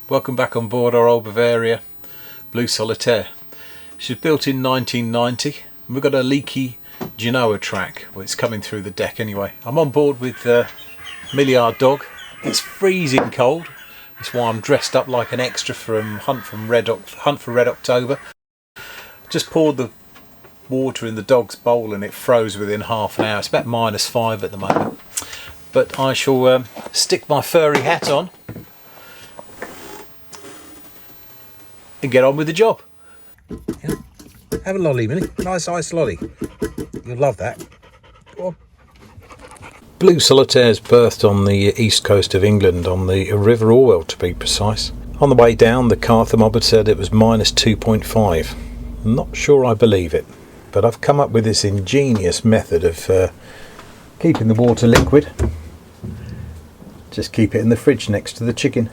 Welcome back on board our old Bavaria Blue Solitaire. She's built in 1990 and we've got a leaky Genoa track. Well, it's coming through the deck anyway. I'm on board with Millie, our dog. It's freezing cold. That's why I'm dressed up like an extra from Hunt for Red October. Just poured the water in the dog's bowl and it froze within half an hour. It's about -5 at the moment. But I shall stick my furry hat on and get on with the job. Yeah. Have a lolly, Millie. Nice ice lolly. You'll love that. Go on. Blue Solitaire's berthed on the east coast of England, on the River Orwell to be precise. On the way down, the car thermometer said it was -2.5. Not sure I believe it, but I've come up with this ingenious method of keeping the water liquid. Just keep it in the fridge next to the chicken.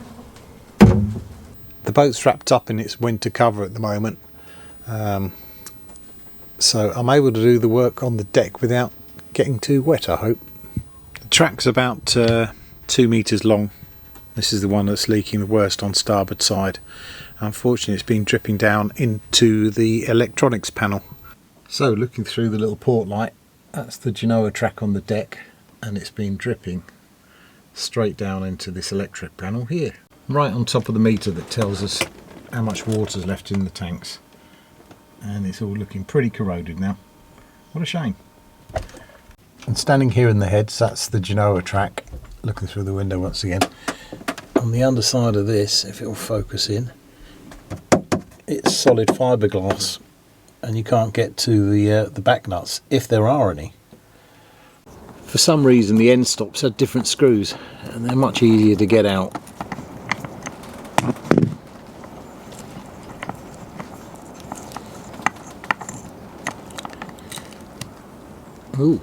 The boat's wrapped up in its winter cover at the moment, so I'm able to do the work on the deck without getting too wet, I hope. The track's about 2 metres long. This is the one that's leaking the worst on starboard side. Unfortunately, it's been dripping down into the electronics panel. So looking through the little port light, that's the Genoa track on the deck, and it's been dripping straight down into this electric panel here, right on top of the meter that tells us how much water's left in the tanks. And it's all looking pretty corroded now. What a shame. And standing here in the heads, that's the Genoa track. Looking through the window once again. On the underside of this, if it will focus in, it's solid fiberglass, and you can't get to the back nuts if there are any. For some reason the end stops had different screws and they're much easier to get out. Ooh.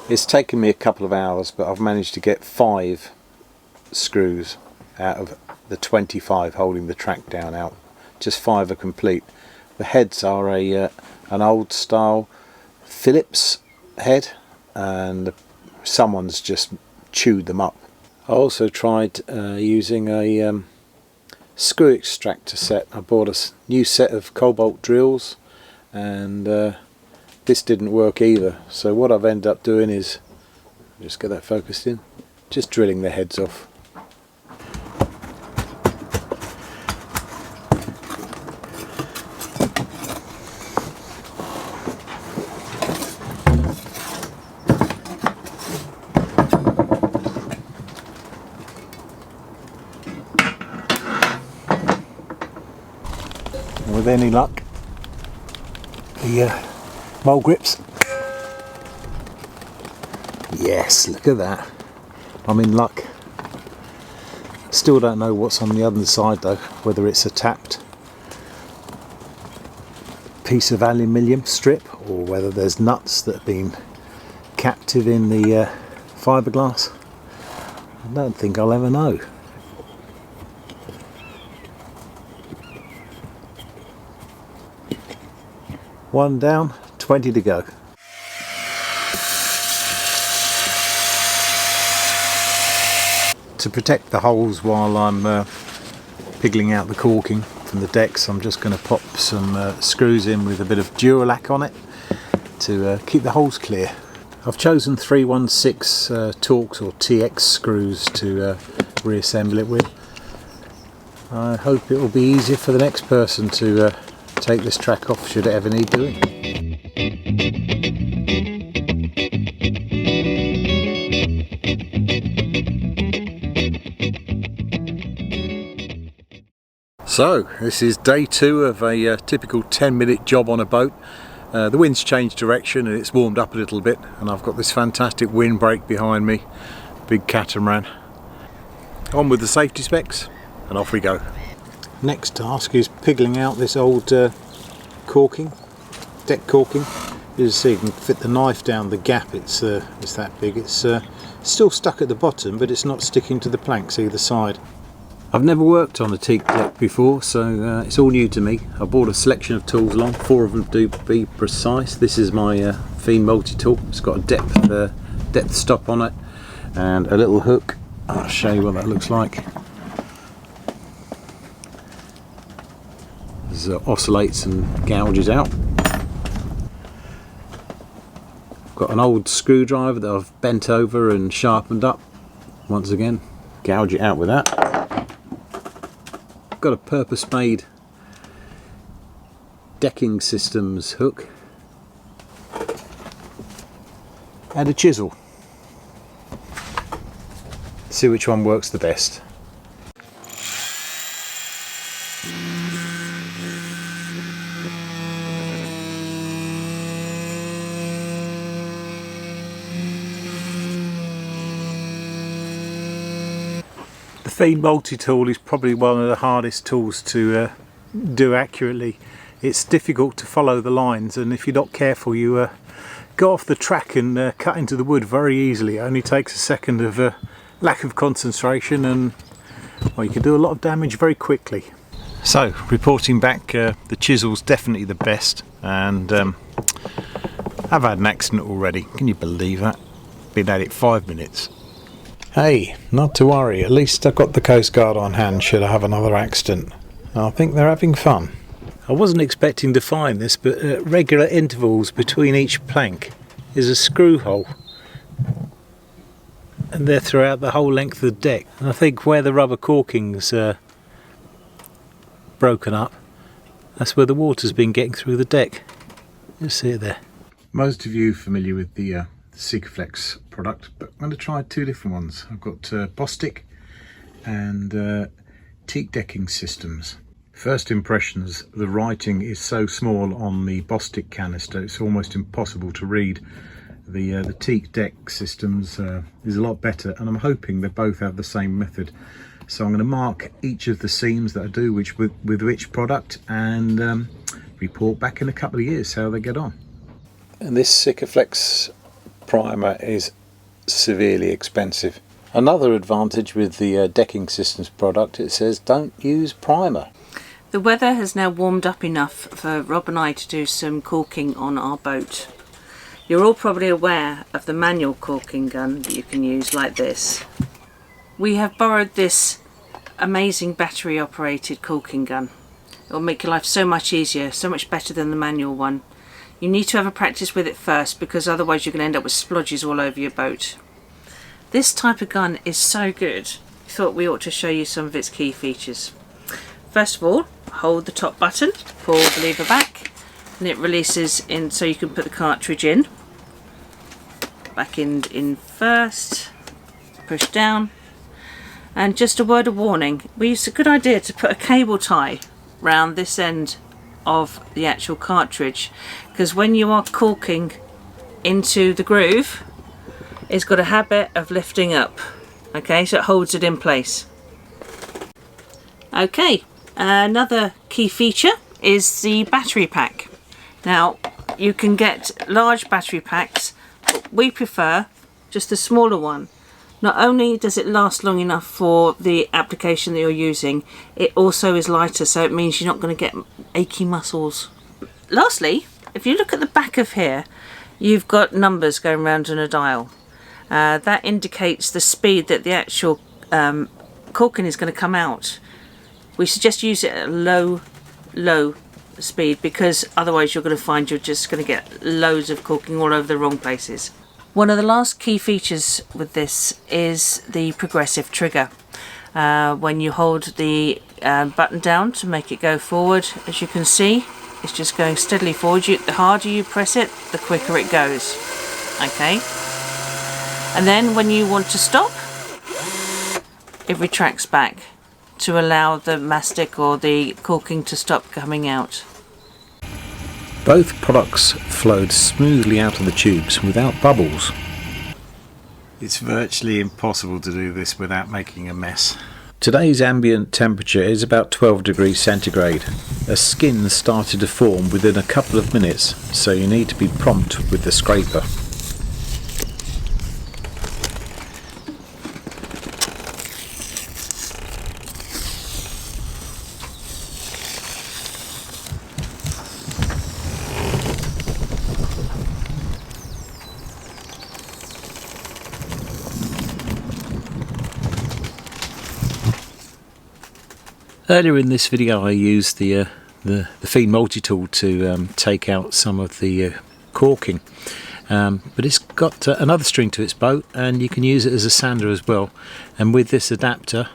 It's taken me a couple of hours, but I've managed to get 5 screws out of the 25 holding the track down out. Just 5 are complete. The heads are an old style Phillips head, and someone's just chewed them up. I also tried using a screw extractor set. I bought a new set of cobalt drills, and this didn't work either. So what I've ended up doing is, just get that focused in, just drilling the heads off. With any luck, the mole grips. Yes, look at that. I'm in luck. Still don't know what's on the other side though, whether it's a tapped piece of aluminium strip or whether there's nuts that have been captive in the fiberglass. I don't think I'll ever know. One down, 20 to go. To protect the holes while I'm piggling out the caulking from the decks, I'm just going to pop some screws in with a bit of Duralac on it to keep the holes clear. I've chosen 316 Torx or TX screws to reassemble it with. I hope it will be easier for the next person to take this track off should it ever need doing. So this is day 2 of a typical 10-minute job on a boat. The wind's changed direction and it's warmed up a little bit, and I've got this fantastic windbreak behind me, big catamaran. On with the safety specs and off we go. Next task is piggling out this old caulking, deck caulking. As you see, you can fit the knife down the gap. It's that big. It's still stuck at the bottom, but it's not sticking to the planks either side. I've never worked on a teak deck before, so it's all new to me. I bought a selection of tools along, 4 of them to be precise. This is my Fein multi-tool. It's got a depth stop on it and a little hook. I'll show you what that looks like. This oscillates and gouges out. Got an old screwdriver that I've bent over and sharpened up. Once again, gouge it out with that. Got a purpose-made decking systems hook and a chisel. See which one works the best. The Fein multi-tool is probably one of the hardest tools to do accurately. It's difficult to follow the lines, and if you're not careful you go off the track and cut into the wood very easily. It only takes a second of lack of concentration and well, you can do a lot of damage very quickly. So reporting back, the chisel's definitely the best, and I've had an accident already. Can you believe that? Been at it 5 minutes. Hey, not to worry, at least I've got the Coast Guard on hand should I have another accident. I think they're having fun. I wasn't expecting to find this, but at regular intervals between each plank is a screw hole. And they're throughout the whole length of the deck. And I think where the rubber caulking's broken up, that's where the water's been getting through the deck. You see it there. Most of you are familiar with the Sikaflex product, but I'm going to try two different ones. I've got Bosch and Teak decking systems. First impressions, the writing is so small on the Bosch canister it's almost impossible to read. The Teak deck systems is a lot better, and I'm hoping they both have the same method. So I'm going to mark each of the seams that I do with which product, and report back in a couple of years how they get on. And this Sikaflex primer is severely expensive. Another advantage with the decking systems product, it says don't use primer. The weather has now warmed up enough for Rob and I to do some caulking on our boat. You're all probably aware of the manual caulking gun that you can use like this. We have borrowed this amazing battery operated caulking gun. It will make your life so much easier, so much better than the manual one. You need to have a practice with it first, because otherwise you're going to end up with splodges all over your boat. This type of gun is so good, I thought we ought to show you some of its key features. First of all, hold the top button, pull the lever back, and it releases in so you can put the cartridge in. Back in first, push down. And just a word of warning, it's a good idea to put a cable tie round this end of the actual cartridge, because when you are caulking into the groove, it's got a habit of lifting up. Okay, so it holds it in place. Okay, another key feature is the battery pack. Now, you can get large battery packs, but we prefer just the smaller one. Not only does it last long enough for the application that you're using, it also is lighter, so it means you're not going to get achy muscles. Lastly, if you look at the back of here, you've got numbers going around on a dial. That indicates the speed that the actual caulking is going to come out. We suggest use it at a low speed, because otherwise you're going to find you're just going to get loads of caulking all over the wrong places. One of the last key features with this is the progressive trigger. When you hold the button down to make it go forward, as you can see, it's just going steadily forward. The harder you press it, the quicker it goes. Okay. And then when you want to stop, it retracts back to allow the mastic or the caulking to stop coming out. Both products flowed smoothly out of the tubes without bubbles. It's virtually impossible to do this without making a mess. Today's ambient temperature is about 12 degrees centigrade. A skin started to form within a couple of minutes, so you need to be prompt with the scraper. Earlier in this video I used the Fein multi-tool to take out some of the caulking, but it's got another string to its boat, and you can use it as a sander as well. And with this adapter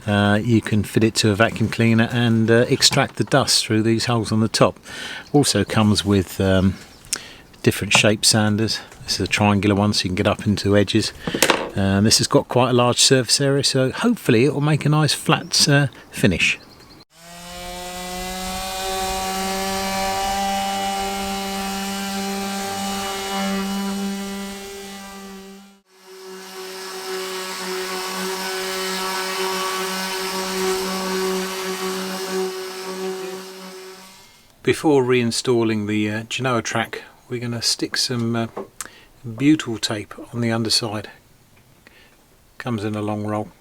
you can fit it to a vacuum cleaner and extract the dust through these holes on the top. Also comes with different shape sanders. This is a triangular one, so you can get up into edges. This has got quite a large surface area, so hopefully it will make a nice flat finish. Before reinstalling the Genoa track, we're going to stick some butyl tape on the underside. Comes in a long roll.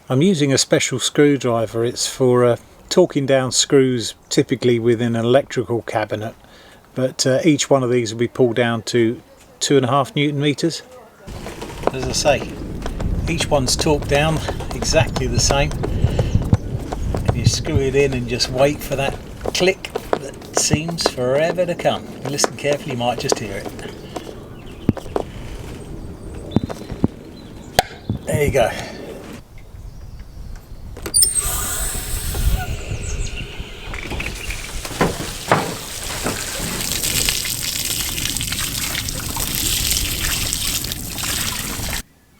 I'm using a special screwdriver. It's for torquing down screws typically within an electrical cabinet, but each one of these will be pulled down to 2.5 Newton meters. As I say, each one's torqued down exactly the same, and you screw it in and just wait for that click that seems forever to come. Listen carefully, you might just hear it. There you go.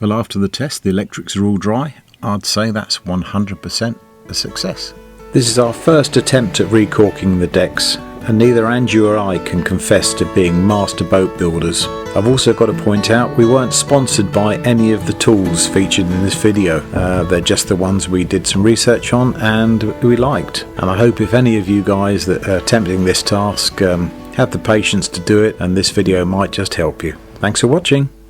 Well, after the test, the electrics are all dry. I'd say that's 100% a success. This is our first attempt at re-caulking the decks, and neither Andrew or I can confess to being master boat builders. I've also got to point out we weren't sponsored by any of the tools featured in this video. They're just the ones we did some research on and we liked. And I hope if any of you guys that are attempting this task have the patience to do it, and this video might just help you. Thanks for watching.